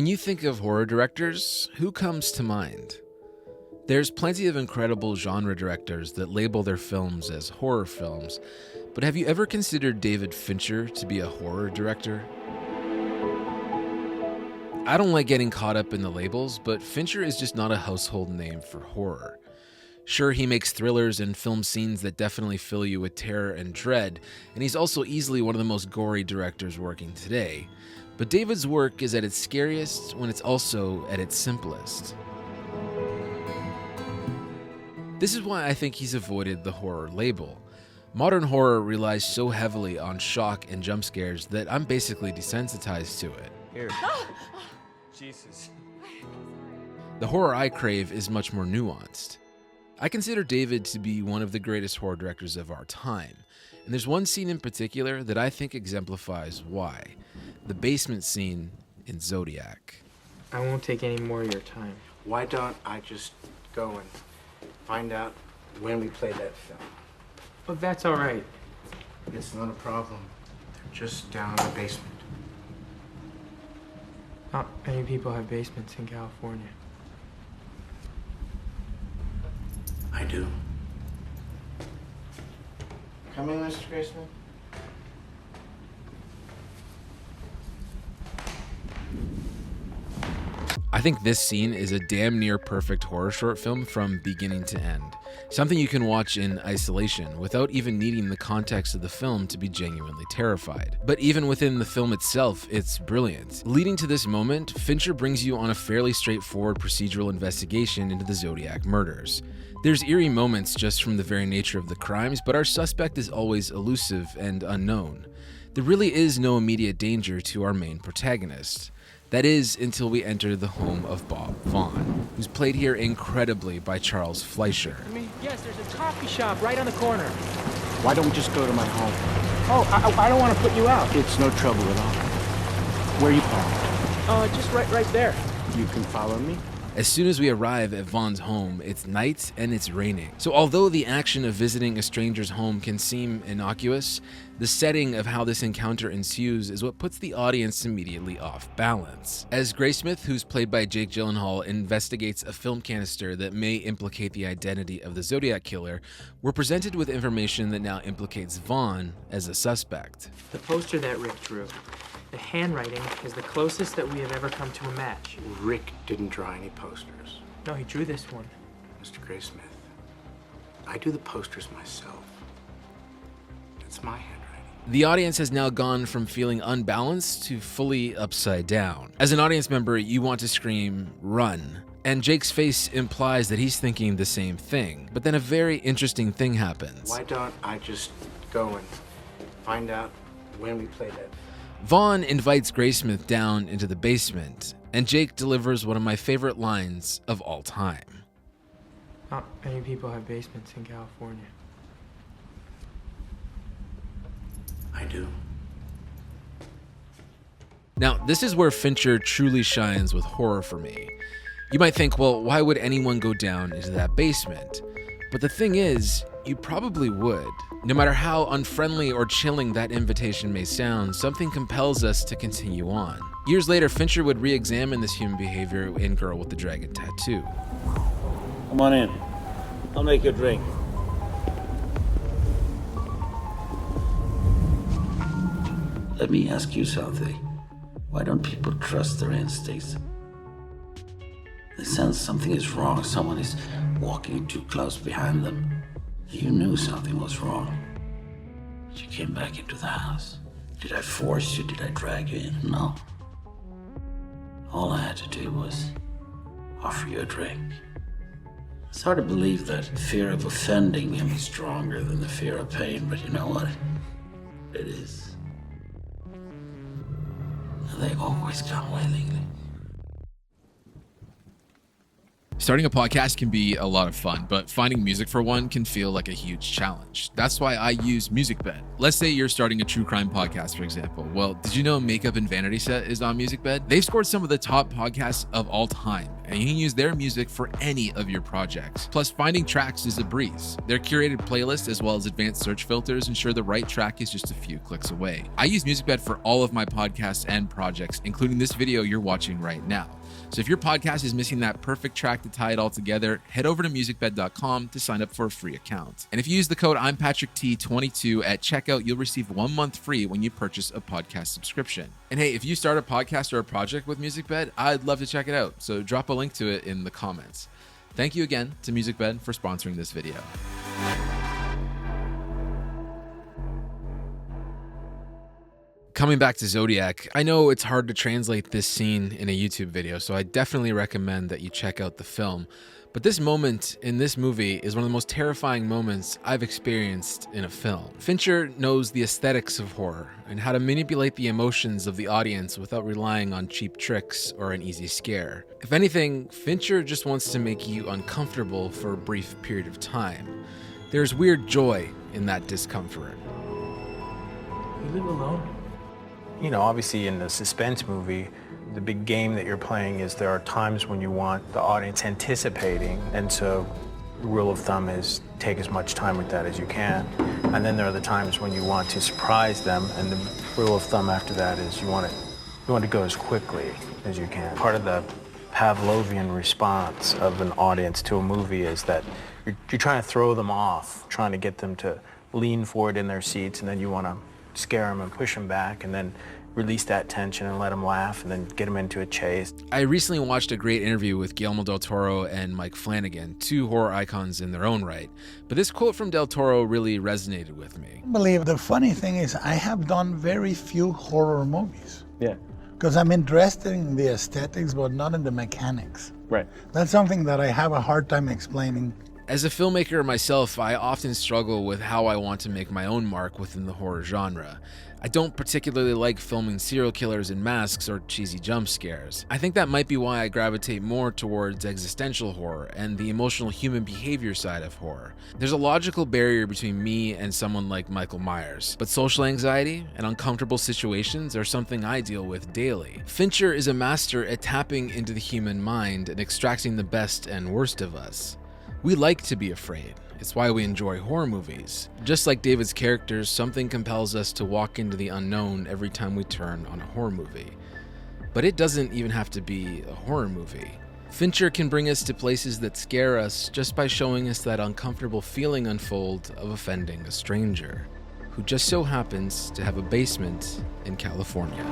When you think of horror directors, who comes to mind? There's plenty of incredible genre directors that label their films as horror films, but have you ever considered David Fincher to be a horror director? I don't like getting caught up in the labels, but Fincher is just not a household name for horror. Sure, he makes thrillers and film scenes that definitely fill you with terror and dread, and he's also easily one of the most gory directors working today. But David's work is at its scariest when it's also at its simplest. This is why I think he's avoided the horror label. Modern horror relies so heavily on shock and jump scares that I'm basically desensitized to it. Here. Jesus. The horror I crave is much more nuanced. I consider David to be one of the greatest horror directors of our time, and there's one scene in particular that I think exemplifies why. The basement scene in ZODIAC. I won't take any more of your time. Why don't I just go and find out when we play that film? Oh, that's all right. It's not a problem. They're just down in the basement. Not many people have basements in California. I do. Come in, Mr. Graceman. I think this scene is a damn near perfect horror short film from beginning to end. Something you can watch in isolation without even needing the context of the film to be genuinely terrified. But even within the film itself, it's brilliant. Leading to this moment, Fincher brings you on a fairly straightforward procedural investigation into the Zodiac murders. There's eerie moments just from the very nature of the crimes, but our suspect is always elusive and unknown. There really is no immediate danger to our main protagonist. That is, until we enter the home of Bob Vaughn, who's played here incredibly by Charles Fleischer. Yes, there's a coffee shop right on the corner. Why don't we just go to my home? Oh, I don't want to put you out. It's no trouble at all. Where are you parked? Just right there. You can follow me. As soon as we arrive at Vaughn's home, it's night and it's raining. So although the action of visiting a stranger's home can seem innocuous, the setting of how this encounter ensues is what puts the audience immediately off balance. As Graysmith, who's played by Jake Gyllenhaal, investigates a film canister that may implicate the identity of the Zodiac killer, we're presented with information that now implicates Vaughn as a suspect. The poster that Rick drew. The handwriting is the closest that we have ever come to a match. Rick didn't draw any posters. No, he drew this one. Mr. Graysmith, I do the posters myself. It's my handwriting. The audience has now gone from feeling unbalanced to fully upside down. As an audience member, you want to scream, "Run!" And Jake's face implies that he's thinking the same thing. But then a very interesting thing happens. Why don't I just go and find out when we play that? Vaughn invites Graysmith down into the basement, and Jake delivers one of my favorite lines of all time. Not many people have basements in California. I do. Now, this is where Fincher truly shines with horror for me. You might think, well, why would anyone go down into that basement? But the thing is, you probably would. No matter how unfriendly or chilling that invitation may sound, something compels us to continue on. Years later, Fincher would re-examine this human behavior in Girl with the Dragon Tattoo. Come on in. I'll make you a drink. Let me ask you something. Why don't people trust their instincts? They sense something is wrong. Someone is walking too close behind them. You knew something was wrong. You came back into the house. Did I force you? Did I drag you in? No. All I had to do was offer you a drink. It's hard to believe that fear of offending him is stronger than the fear of pain, but you know what? It is. And they always come willingly. Starting a podcast can be a lot of fun, but finding music for one can feel like a huge challenge. That's why I use MusicBed. Let's say you're starting a true crime podcast, for example. Well, did you know Makeup and Vanity Set is on MusicBed? They've scored some of the top podcasts of all time, and you can use their music for any of your projects. Plus, finding tracks is a breeze. Their curated playlists as well as advanced search filters ensure the right track is just a few clicks away. I use MusicBed for all of my podcasts and projects, including this video you're watching right now. So if your podcast is missing that perfect track to tie it all together, head over to musicbed.com to sign up for a free account. And if you use the code I'mPatrickT22 at checkout, you'll receive 1 month free when you purchase a podcast subscription. And hey, if you start a podcast or a project with MusicBed, I'd love to check it out. So drop a link to it in the comments. Thank you again to MusicBed for sponsoring this video. Coming back to Zodiac, I know it's hard to translate this scene in a YouTube video, so I definitely recommend that you check out the film. But this moment in this movie is one of the most terrifying moments I've experienced in a film. Fincher knows the aesthetics of horror and how to manipulate the emotions of the audience without relying on cheap tricks or an easy scare. If anything, Fincher just wants to make you uncomfortable for a brief period of time. There's weird joy in that discomfort. You live alone? You know, obviously in the suspense movie, the big game that you're playing is there are times when you want the audience anticipating, and so the rule of thumb is take as much time with that as you can. And then there are the times when you want to surprise them, and the rule of thumb after that is you want to go as quickly as you can. Part of the Pavlovian response of an audience to a movie is that you're trying to throw them off, trying to get them to lean forward in their seats, and then you want to scare them and push them back, and then release that tension and let them laugh, and then get them into a chase. I recently watched a great interview with Guillermo del Toro and Mike Flanagan, two horror icons in their own right. But this quote from del Toro really resonated with me. I believe the funny thing is I have done very few horror movies. Yeah. Because I'm interested in the aesthetics, but not in the mechanics. Right. That's something that I have a hard time explaining. As a filmmaker myself, I often struggle with how I want to make my own mark within the horror genre. I don't particularly like filming serial killers in masks or cheesy jump scares. I think that might be why I gravitate more towards existential horror and the emotional human behavior side of horror. There's a logical barrier between me and someone like Michael Myers, but social anxiety and uncomfortable situations are something I deal with daily. Fincher is a master at tapping into the human mind and extracting the best and worst of us. We like to be afraid. It's why we enjoy horror movies. Just like David's characters, something compels us to walk into the unknown every time we turn on a horror movie. But it doesn't even have to be a horror movie. Fincher can bring us to places that scare us just by showing us that uncomfortable feeling unfold of offending a stranger, who just so happens to have a basement in California.